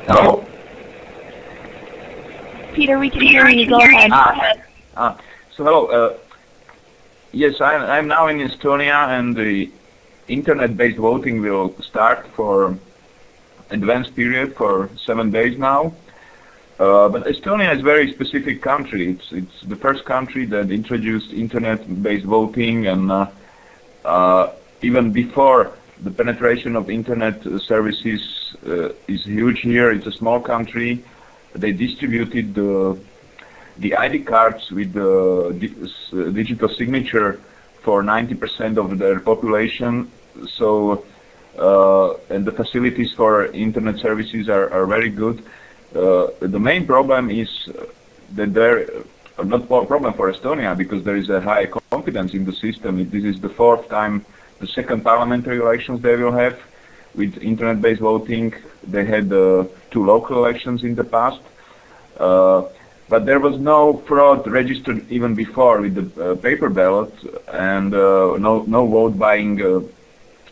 Hello? Peter, we can hear you. Go ahead. So hello. Yes, I'm now in Estonia, and the internet-based voting will start for advanced period for 7 days now. But Estonia is a very specific country. It's the first country that introduced internet-based voting, and even before the penetration of internet services is huge here. It's a small country. They distributed the ID cards with the digital signature for 90% of their population. So and the facilities for internet services are very good. The main problem is that not problem for Estonia, because there is a high confidence in the system. This is the fourth time, the second parliamentary elections they will have with internet-based voting. They had 2 local elections in the past, but there was no fraud registered even before with the paper ballot, and no vote buying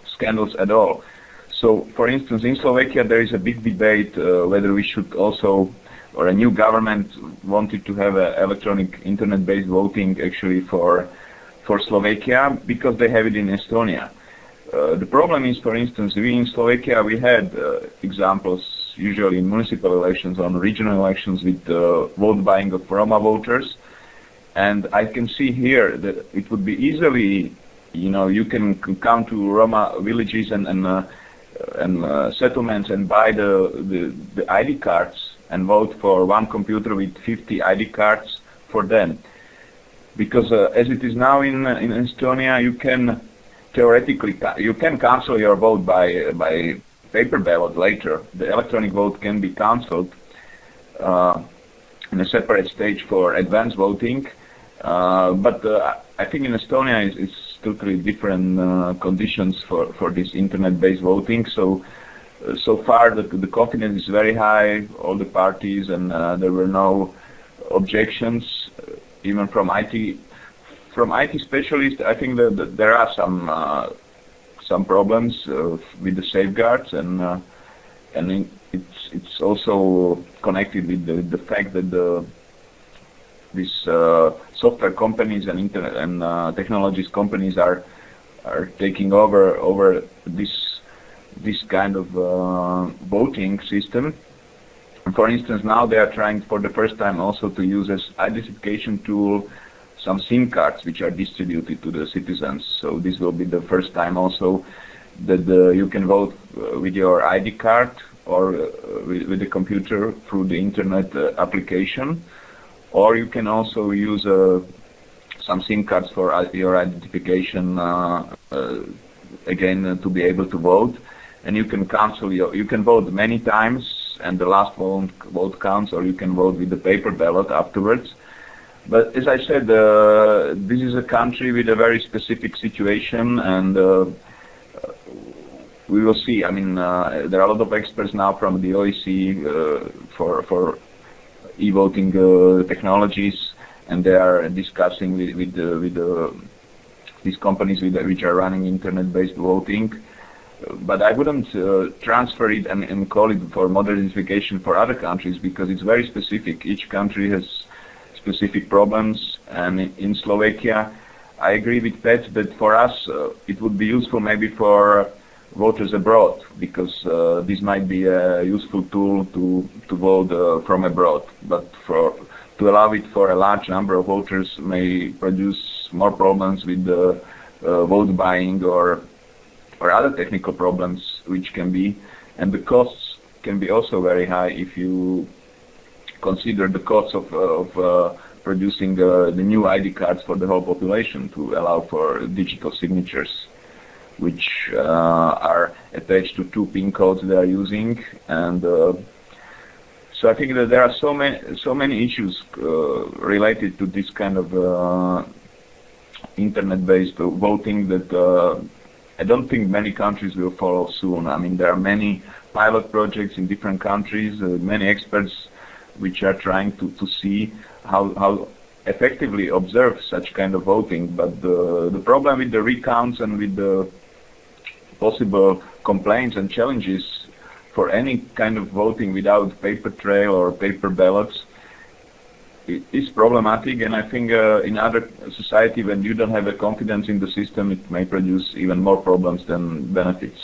scandals at all. So, for instance, in Slovakia there is a big debate whether we should also, or a new government wanted to have electronic internet-based voting actually for Slovakia, because they have it in Estonia. The problem is, for instance, we in Slovakia, we had examples usually in municipal elections, on regional elections, with vote buying of Roma voters. And I can see here that it would be easily, you can come to Roma villages and settlements and buy the ID cards and vote for one computer with 50 ID cards for them. Because as it is now in Estonia, you can theoretically cancel your vote by paper ballot later. The electronic vote can be cancelled in a separate stage for advanced voting. But I think in Estonia it's totally different conditions for this internet-based voting. So far the confidence is very high, all the parties, and there were no objections. Even from IT specialists, I think that there are some problems with the safeguards, and it's also connected with the fact that these software companies and internet and technologies companies are taking over this kind of voting system. And for instance, now they are trying for the first time also to use as identification tool some SIM cards which are distributed to the citizens. So this will be the first time also that you can vote with your ID card or with the computer through the internet application, or you can also use some SIM cards for your identification again to be able to vote. And you can cancel you can vote many times, and the last vote counts, or you can vote with the paper ballot afterwards. But as I said, this is a country with a very specific situation, and we will see. I mean, there are a lot of experts now from the OEC for e-voting technologies, and they are discussing with these companies which are running internet-based voting. But I wouldn't transfer it and call it for modernification for other countries, because it's very specific. Each country has specific problems, and in Slovakia, I agree with Pet that for us it would be useful maybe for voters abroad, because this might be a useful tool to vote from abroad. But to allow it for a large number of voters may produce more problems with the vote buying or other technical problems which can be, and the costs can be also very high if you consider the costs of producing the new ID cards for the whole population to allow for digital signatures, which are attached to 2 PIN codes they are using. And so I think that there are so many issues related to this kind of internet-based voting that I don't think many countries will follow soon. I mean, there are many pilot projects in different countries, many experts which are trying to see how effectively observe such kind of voting. But the problem with the recounts and with the possible complaints and challenges for any kind of voting without paper trail or paper ballots is problematic, and I think in other society, when you don't have a confidence in the system, it may produce even more problems than benefits.